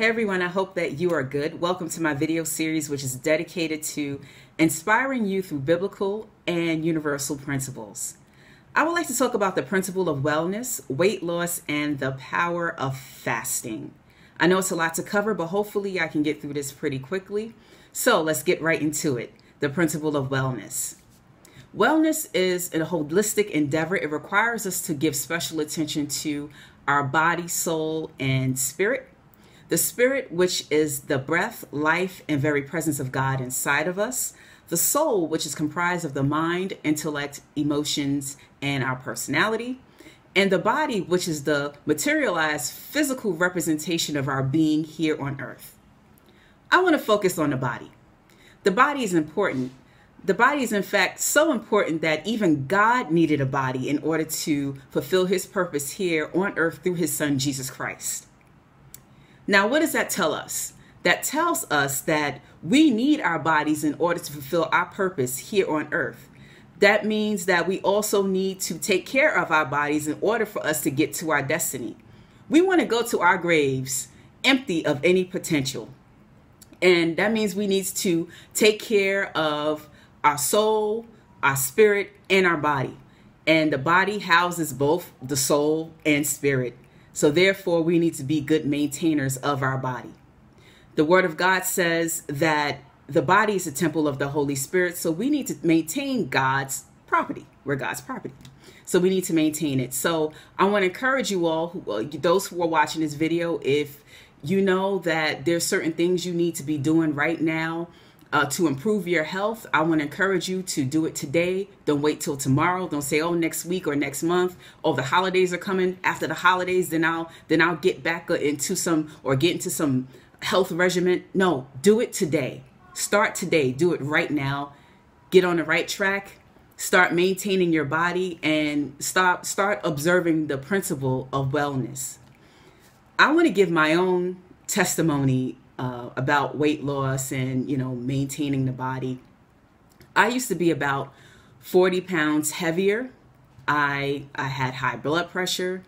Hey everyone, I hope that you are good. Welcome to my video series, which is dedicated to inspiring you through biblical and universal principles. I would like to talk about the principle of wellness, weight loss, and the power of fasting. I know it's a lot to cover, but hopefully I can get through this pretty quickly. So let's get right into it. The principle of wellness. Wellness is a holistic endeavor. It requires us to give special attention to our body, soul, and spirit. The spirit, which is the breath, life, and very presence of God inside of us. The soul, which is comprised of the mind, intellect, emotions, and our personality. And the body, which is the materialized physical representation of our being here on earth. I want to focus on the body. The body is important. The body is in fact so important that even God needed a body in order to fulfill his purpose here on earth through his son, Jesus Christ. Now, what does that tell us? That tells us that we need our bodies in order to fulfill our purpose here on earth. That means that we also need to take care of our bodies in order for us to get to our destiny. We want to go to our graves empty of any potential. And that means we need to take care of our soul, our spirit, and our body. And the body houses both the soul and spirit. So therefore, we need to be good maintainers of our body. The Word of God says that the body is a temple of the Holy Spirit. So we need to maintain God's property. We're God's property. So we need to maintain it. So I want to encourage you all, those who are watching this video, if you know that there's certain things you need to be doing right now to improve your health, I want to encourage you to do it today. Don't wait till tomorrow. Don't say, oh, next week or next month. Oh, the holidays are coming. After the holidays, then I'll get back into some health regimen. No, do it today. Start today. Do it right now. Get on the right track. Start maintaining your body and start observing the principle of wellness. I want to give my own testimony about weight loss and, maintaining the body. I used to be about 40 pounds heavier. I had high blood pressure.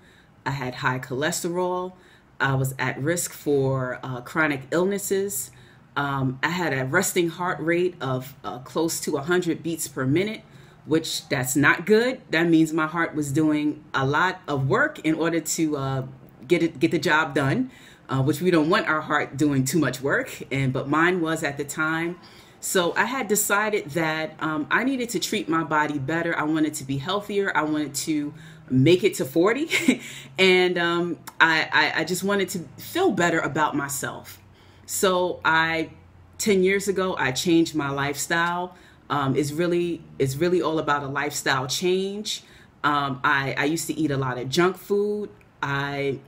I had high cholesterol. I was at risk for chronic illnesses. I had a resting heart rate of close to 100 beats per minute, which that's not good. That means my heart was doing a lot of work in order to get the job done. Which we don't want our heart doing too much work, but mine was at the time. So I had decided that I needed to treat my body better. I wanted to be healthier. I wanted to make it to 40, and I just wanted to feel better about myself. So 10 years ago, I changed my lifestyle. It's really all about a lifestyle change. I used to eat a lot of junk food. I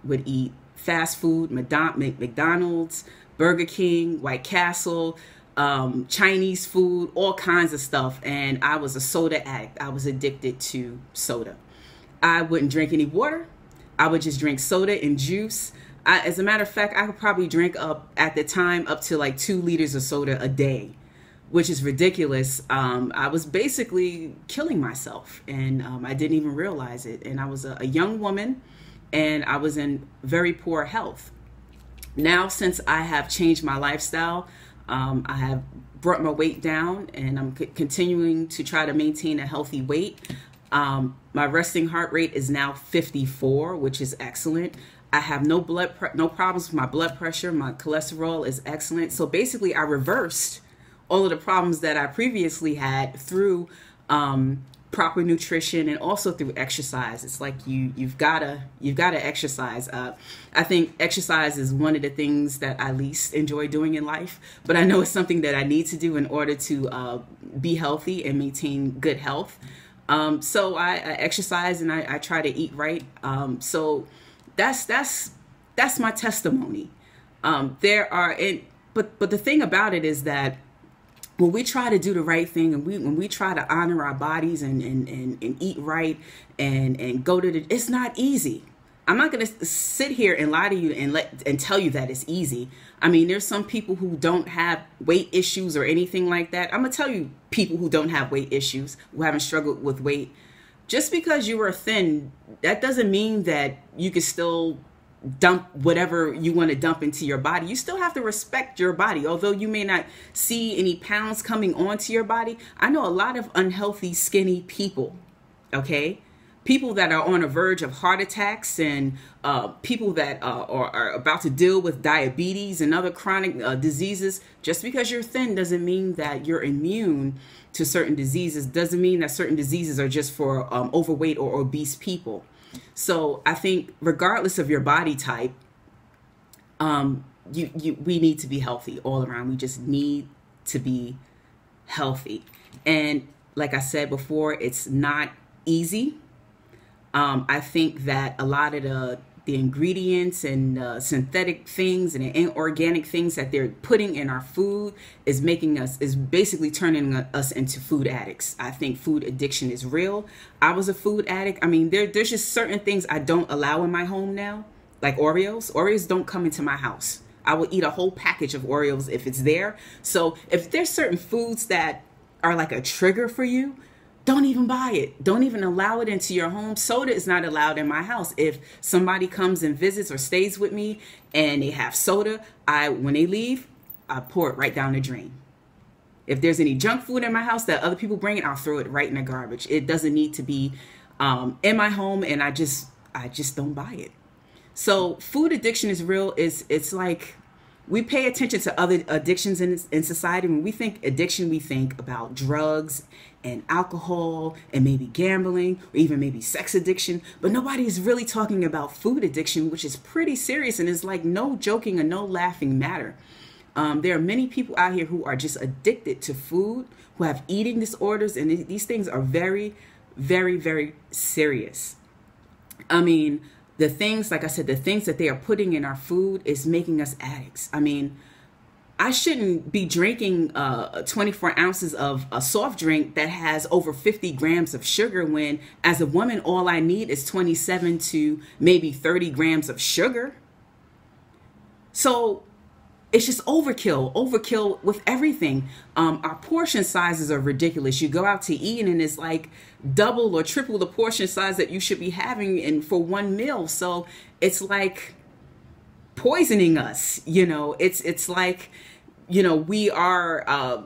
would eat fast food, McDonald's, Burger King, White Castle, Chinese food, all kinds of stuff. And I was a soda addict. I was addicted to soda. I wouldn't drink any water. I would just drink soda and juice. As a matter of fact, I could probably drink at the time up to like 2 liters of soda a day, which is ridiculous. I was basically killing myself, and I didn't even realize it. And I was a young woman, and I was in very poor health. Now, since I have changed my lifestyle, I have brought my weight down, and I'm continuing to try to maintain a healthy weight. My resting heart rate is now 54, which is excellent. I have no problems with my blood pressure. My cholesterol is excellent. So basically, I reversed all of the problems that I previously had through proper nutrition and also through exercise. It's like you've gotta exercise. I think exercise is one of the things that I least enjoy doing in life, but I know it's something that I need to do in order to be healthy and maintain good health. So I exercise, and I try to eat right. So that's my testimony. But the thing about it is that when we try to do the right thing, and when we try to honor our bodies and eat right and go to it's not easy. I'm not going to sit here and lie to you and tell you that it's easy. I mean, there's some people who don't have weight issues or anything like that. I'm going to tell you people who don't have weight issues, who haven't struggled with weight. Just because you are thin, that doesn't mean that you can still dump whatever you want to dump into your body. You still have to respect your body. Although you may not see any pounds coming onto your body, I know a lot of unhealthy, skinny people, okay? People that are on the verge of heart attacks, and people that are about to deal with diabetes and other chronic diseases. Just because you're thin doesn't mean that you're immune to certain diseases. Doesn't mean that certain diseases are just for overweight or obese people. So I think regardless of your body type, we need to be healthy all around. We just need to be healthy. And like I said before, it's not easy. I think that a lot of the ingredients and synthetic things and inorganic things that they're putting in our food is basically turning us into food addicts. I think food addiction is real. I was a food addict. I mean, there's just certain things I don't allow in my home now, like Oreos. Oreos don't come into my house. I will eat a whole package of Oreos if it's there. So if there's certain foods that are like a trigger for you, don't even buy it. Don't even allow it into your home. Soda is not allowed in my house. If somebody comes and visits or stays with me and they have soda, when they leave, I pour it right down the drain. If there's any junk food in my house that other people bring, I'll throw it right in the garbage. It doesn't need to be in my home, and I just don't buy it. So food addiction is real. It's like we pay attention to other addictions in society. When we think addiction, we think about drugs and alcohol and maybe gambling or even maybe sex addiction. But nobody is really talking about food addiction, which is pretty serious and is like no joking or no laughing matter. There are many people out here who are just addicted to food, who have eating disorders, and these things are very, very, very serious. I mean, the things, like I said, the things that they are putting in our food is making us addicts. I mean, I shouldn't be drinking 24 ounces of a soft drink that has over 50 grams of sugar when, as a woman, all I need is 27 to maybe 30 grams of sugar. So it's just overkill with everything. Our portion sizes are ridiculous. You go out to eat and it's like double or triple the portion size that you should be having for one meal. So it's like poisoning us, it's like, we are,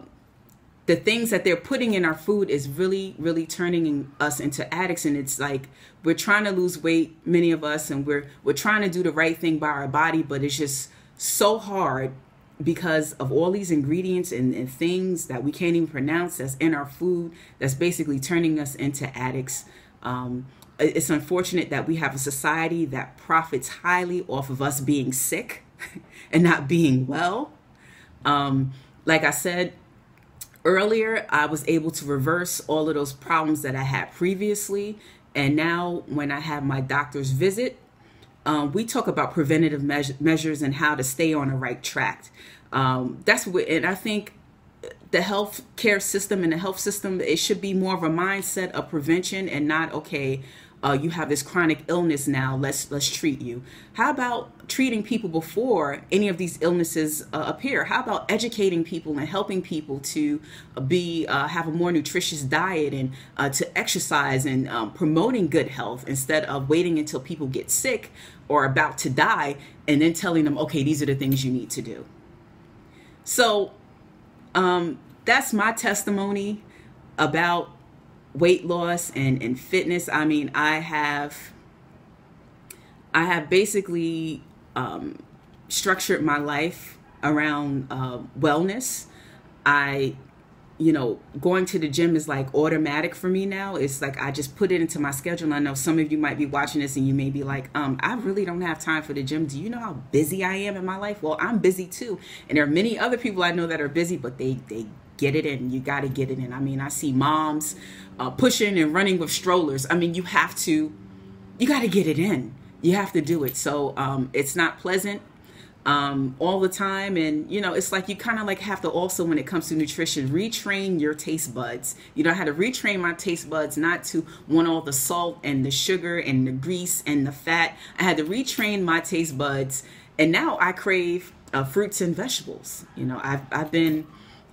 the things that they're putting in our food is really, really turning us into addicts. And it's like, we're trying to lose weight, many of us, and we're trying to do the right thing by our body, but it's just so hard because of all these ingredients and things that we can't even pronounce that's in our food that's basically turning us into addicts. It's unfortunate that we have a society that profits highly off of us being sick and not being well. Like I said earlier, I was able to reverse all of those problems that I had previously. And now when I have my doctor's visit, we talk about preventative measures and how to stay on the right track. That's what, and I think the health care system and the health system, it should be more of a mindset of prevention and not, okay, you have this chronic illness now, let's treat you. How about treating people before any of these illnesses appear? How about educating people and helping people to have a more nutritious diet and to exercise and promoting good health instead of waiting until people get sick or about to die and then telling them, okay, these are the things you need to do. So that's my testimony about weight loss and fitness. I mean, I have basically structured my life around wellness. Going to the gym is like automatic for me now. It's like I just put it into my schedule. And I know some of you might be watching this and you may be like, I really don't have time for the gym. Do you know how busy I am in my life? Well, I'm busy too. And there are many other people I know that are busy, but they get it in. You got to get it in. I mean, I see moms pushing and running with strollers. I mean, you got to get it in. You have to do it. So it's not pleasant all the time. And, it's like you kind of like have to also, when it comes to nutrition, retrain your taste buds. I had to retrain my taste buds not to want all the salt and the sugar and the grease and the fat. I had to retrain my taste buds. And now I crave fruits and vegetables. I've been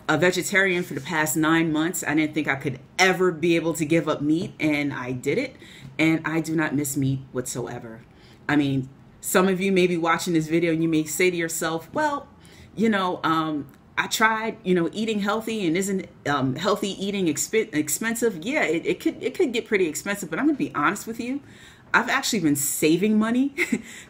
a vegetarian for the past 9 months. I didn't think I could ever be able to give up meat, and I did it. And I do not miss meat whatsoever. I mean, Some of you may be watching this video and you may say to yourself, well, I tried, eating healthy, and isn't healthy eating expensive? Yeah, it could get pretty expensive, but I'm going to be honest with you. I've actually been saving money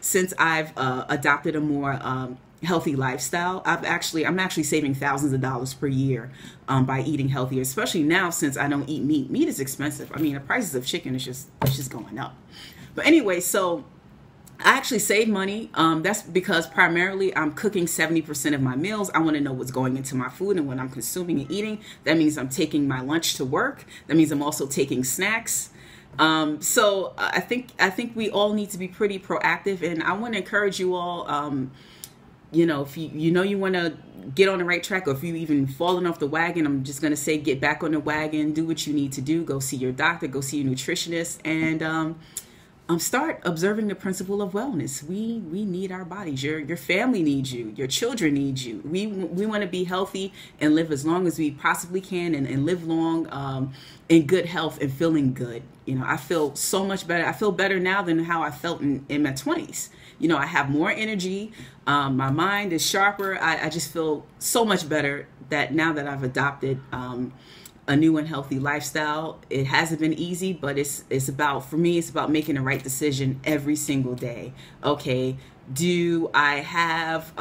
since I've adopted a more healthy lifestyle. I'm actually saving thousands of dollars per year by eating healthier, especially now since I don't eat meat. Meat is expensive. I mean, the prices of chicken is just going up. But anyway, so I actually save money. That's because primarily I'm cooking 70% of my meals. I want to know what's going into my food and what I'm consuming and eating. That means I'm taking my lunch to work. That means I'm also taking snacks. So I think we all need to be pretty proactive, and I want to encourage you all. If you want to get on the right track, or if you even fallen off the wagon, I'm just going to say get back on the wagon, do what you need to do, go see your doctor, go see your nutritionist, and start observing the principle of wellness. We need our bodies. Your family needs you. Your children need you. We want to be healthy and live as long as we possibly can, and live long in good health and feeling good. I feel so much better. I feel better now than how I felt in my 20s. I have more energy. My mind is sharper. I just feel so much better that now that I've adopted a new and healthy lifestyle. It hasn't been easy, but for me, it's about making the right decision every single day. Okay, do I have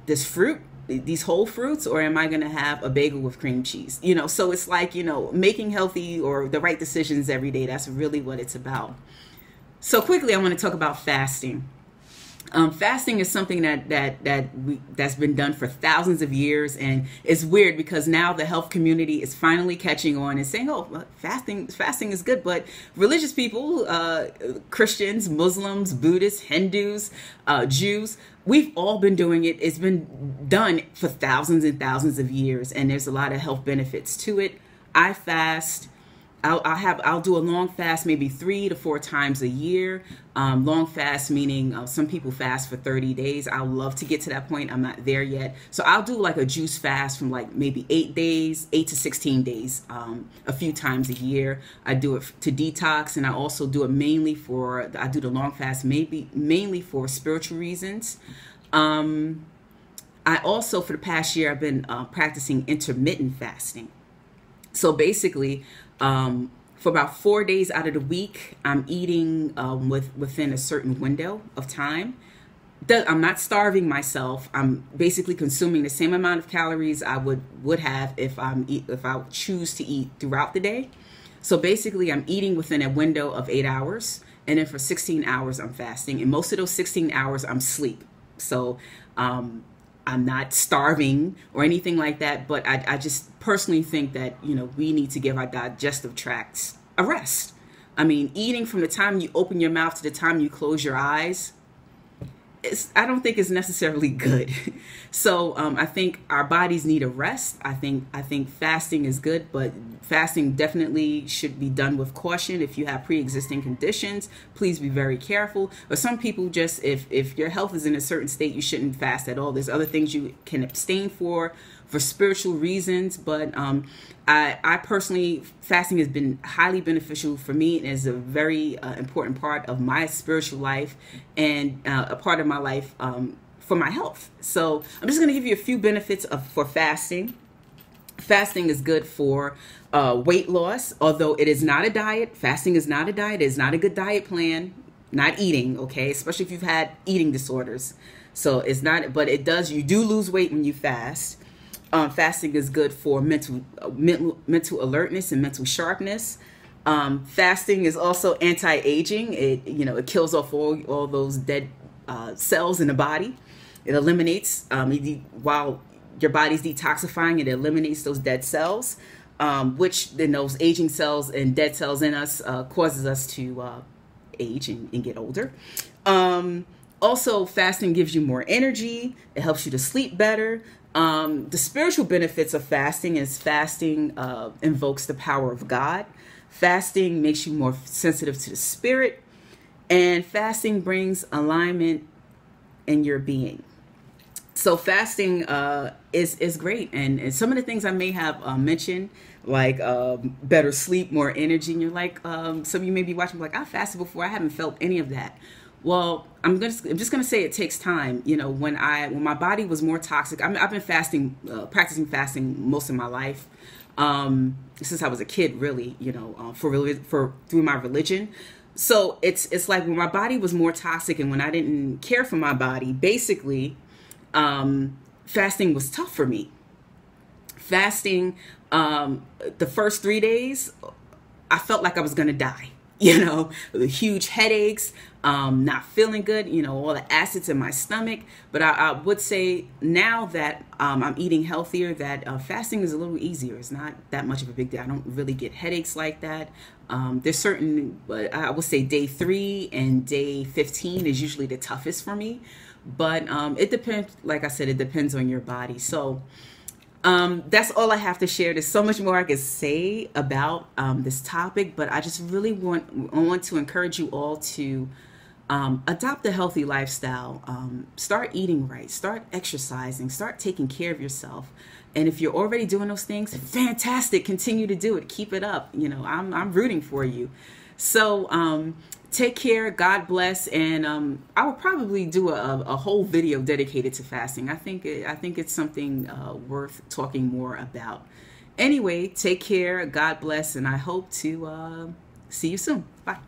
this fruit, these whole fruits, or am I going to have a bagel with cream cheese? So it's like, making healthy or the right decisions every day. That's really what it's about. So quickly, I want to talk about fasting. Fasting is something that's been done for thousands of years, and it's weird because now the health community is finally catching on and saying, "Oh, well, fasting is good." But religious people, Christians, Muslims, Buddhists, Hindus, Jews, we've all been doing it. It's been done for thousands and thousands of years, and there's a lot of health benefits to it. I fast. I'll do a long fast maybe 3 to 4 times a year. Long fast meaning some people fast for 30 days. I would love to get to that point. I'm not there yet. So I'll do like a juice fast from like maybe 8 to 16 days, a few times a year. I do it to detox, and I also do it I do the long fast mainly for spiritual reasons. I also, for the past year, I've been practicing intermittent fasting. So basically, for about 4 days out of the week, I'm eating within a certain window of time. I'm not starving myself. I'm basically consuming the same amount of calories I would have if I choose to eat throughout the day. So basically, I'm eating within a window of 8 hours, and then for 16 hours, I'm fasting. And most of those 16 hours, I'm asleep. So I'm not starving or anything like that, but I just personally think that, we need to give our digestive tracts a rest. I mean, eating from the time you open your mouth to the time you close your eyes, I don't think it's necessarily good. So I think our bodies need a rest. I think fasting is good, but fasting definitely should be done with caution. If you have pre-existing conditions, please be very careful. But some people just, if your health is in a certain state, you shouldn't fast at all. There's other things you can abstain for spiritual reasons. But I personally, fasting has been highly beneficial for me and is a very important part of my spiritual life and a part of my life for my health. So I'm just going to give you a few benefits for fasting. Fasting is good for weight loss, although it is not a diet. Fasting is not a diet. It is not a good diet plan. Not eating, okay? Especially if you've had eating disorders. So it's not, but you do lose weight when you fast. Fasting is good for mental alertness and mental sharpness. Fasting is also anti-aging. It kills off all those dead cells in the body. It eliminates, while your body's detoxifying, it eliminates those dead cells, which then those aging cells and dead cells in us causes us to age and get older. Also, fasting gives you more energy. It helps you to sleep better. The spiritual benefits of fasting is fasting invokes the power of God. Fasting makes you more sensitive to the spirit. And fasting brings alignment in your being. So fasting is great. And some of the things I may have mentioned, like better sleep, more energy. And you're like, some of you may be watching like, I fasted before. I haven't felt any of that. Well, I'm just gonna say it takes time. You know, when my body was more toxic, I've been fasting, practicing fasting most of my life, since I was a kid, really. You know, for through my religion. So it's like when my body was more toxic and when I didn't care for my body, basically, fasting was tough for me. Fasting, the first 3 days, I felt like I was gonna die. You know, the huge headaches, not feeling good, you know, all the acids in my stomach. But I would say now that I'm eating healthier, that fasting is a little easier. It's not that much of a big deal. I don't really get headaches like that. There's certain, but I would say day 3 and day 15 is usually the toughest for me. But it depends, like I said, it depends on your body. So that's all I have to share. There's so much more I could say about this topic, but I just really want to encourage you all to adopt a healthy lifestyle. Start eating right, start exercising, start taking care of yourself. And if you're already doing those things, fantastic. Continue to do it. Keep it up. You know, I'm rooting for you. So take care. God bless. And I will probably do a whole video dedicated to fasting. I think it's something worth talking more about. Anyway, take care. God bless. And I hope to see you soon. Bye.